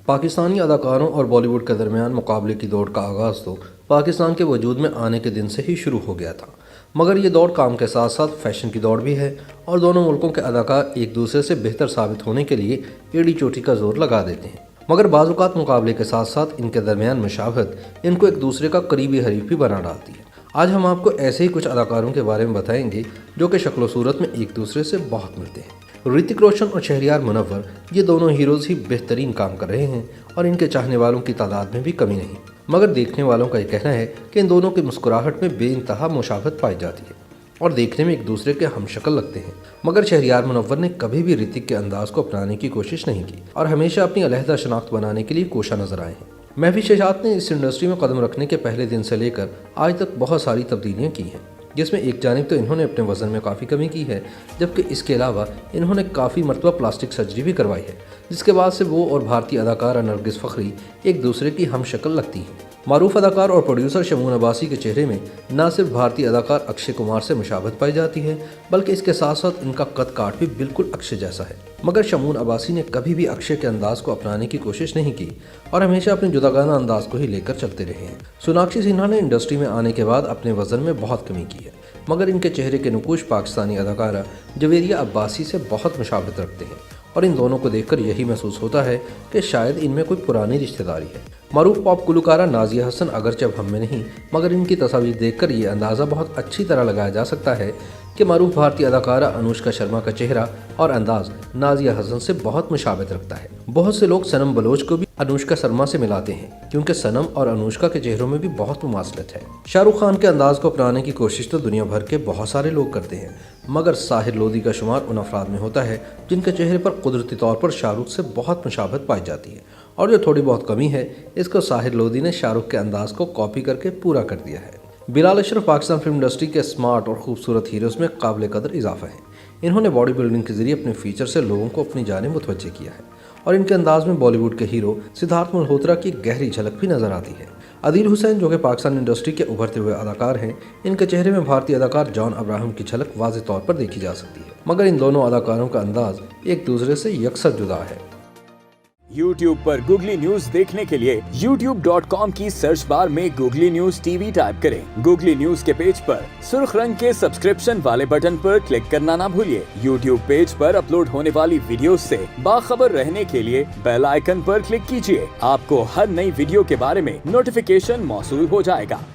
पाकिस्तानी अदाकारों और बॉलीवुड के दरमियान मुकाबले की दौड़ का आगाज़ तो पाकिस्तान के वजूद में आने के दिन से ही शुरू हो गया था। मगर ये दौड़ काम के साथ साथ फैशन की दौड़ भी है और दोनों मुल्कों के अदाकार एक दूसरे से बेहतर साबित होने के लिए एड़ी चोटी का जोर लगा देते हैं। मगर बाज़-औक़ात मुकाबले के साथ साथ इनके दरमियान मुशावहत इनको एक दूसरे का करीबी हरीफ भी बना डालती है। आज हम आपको ऐसे ही कुछ अदाकारों के बारे में बताएंगे जो कि शक्ल सूरत में एक दूसरे से बहुत मिलते हैं। ऋतिक रोशन और शहरयार मुनव्वर ये दोनों हीरोज़ ही बेहतरीन काम कर रहे हैं और इनके चाहने वालों की तादाद में भी कमी नहीं। मगर देखने वालों का ये कहना है कि इन दोनों की मुस्कुराहट में बेइंतहा मुशाबहत पाई जाती है और देखने में एक दूसरे के हमशक्ल लगते हैं। मगर शहरयार मुनव्वर ने कभी भी ऋतिक के अंदाज को अपनाने की कोशिश नहीं की और हमेशा अपनी अलहदा शनाख्त बनाने के लिए कोशा नजर आए हैं। महफी शहजाद ने इस इंडस्ट्री में कदम रखने के पहले दिन से लेकर आज तक बहुत सारी तब्दीलियाँ की हैं, जिसमें एक जानिब तो इन्होंने अपने वज़न में काफ़ी कमी की है, जबकि इसके अलावा इन्होंने काफ़ी मरतबा प्लास्टिक सर्जरी भी करवाई है, जिसके बाद से वो और भारतीय अदाकारा नरगिस फ़खरी एक दूसरे की हमशक्ल लगती हैं। मारूफ अदाकार और प्रोड्यूसर शमून अब्बासी के चेहरे में न सिर्फ भारतीय अदाकार अक्षय कुमार से मुशाबहत पाई जाती है, बल्कि इसके साथ साथ इनका कद काठ भी बिल्कुल अक्षय जैसा है। मगर शमून अब्बासी ने कभी भी अक्षय के अंदाज को अपनाने की कोशिश नहीं की और हमेशा अपने जुदागाना अंदाज को ही लेकर चलते रहे हैं। सोनाक्षी सिन्हा ने इंडस्ट्री में आने के बाद अपने वजन में बहुत कमी की है, मगर इनके चेहरे के नुकूश पाकिस्तानी अदाकारा जवेरिया अब्बासी से बहुत मुशाबहत रखते हैं और इन दोनों को देखकर यही महसूस होता है कि शायद इनमें कोई पुरानी रिश्तेदारी है। मारूफ पॉप गुलकारा नाजिया हसन अगरचे अब हम में नहीं, मगर इनकी तस्वीर देखकर ये अंदाज़ा बहुत अच्छी तरह लगाया जा सकता है कि मारूफ भारतीय अदाकारा अनुष्का शर्मा का चेहरा और अंदाज नाजिया हसन से बहुत मुशाबहत रखता है। बहुत से लोग सनम बलोच को भी अनुष्का शर्मा से मिलाते हैं, क्योंकि सनम और अनुष्का के चेहरों में भी बहुत मुमासलत है। शाहरुख खान के अंदाज को अपनाने की कोशिश तो दुनिया भर के बहुत सारे लोग करते हैं, मगर साहिर लोधी का शुमार उन अफराद में होता है जिनके चेहरे पर कुदरती तौर पर शाहरुख से बहुत मुशाबहत पाई जाती है, और जो थोड़ी बहुत कमी है इसको साहिर लोधी ने शाहरुख के अंदाज को कॉपी करके पूरा कर दिया है। बिलाल अशरफ पाकिस्तान फिल्म इंडस्ट्री के स्मार्ट और खूबसूरत हीरोज़ में काबिल कदर इजाफा है। इन्होंने बॉडी बिल्डिंग के जरिए अपने फीचर से लोगों को अपनी जानिब मुतवज्जे किया है और इनके अंदाज में बॉलीवुड के हीरो सिद्धार्थ मल्होत्रा की गहरी झलक भी नजर आती है। अदील हुसैन जो कि पाकिस्तान इंडस्ट्री के उभरते हुए अदाकार हैं, इनके चेहरे में भारतीय अदाकार जॉन अब्राहम की झलक वाज़ेह तौर पर देखी जा सकती है, मगर इन दोनों अदाकारों का अंदाज एक दूसरे से यकसर जुदा है। YouTube पर गूगली न्यूज देखने के लिए youtube.com की सर्च बार में गूगली न्यूज टीवी टाइप करें। गूगली न्यूज के पेज पर सुर्ख रंग के सब्सक्रिप्शन वाले बटन पर क्लिक करना ना भूलिए। YouTube पेज पर अपलोड होने वाली वीडियोस से बाखबर रहने के लिए बेल आइकन पर क्लिक कीजिए। आपको हर नई वीडियो के बारे में नोटिफिकेशन मौसूल हो जाएगा।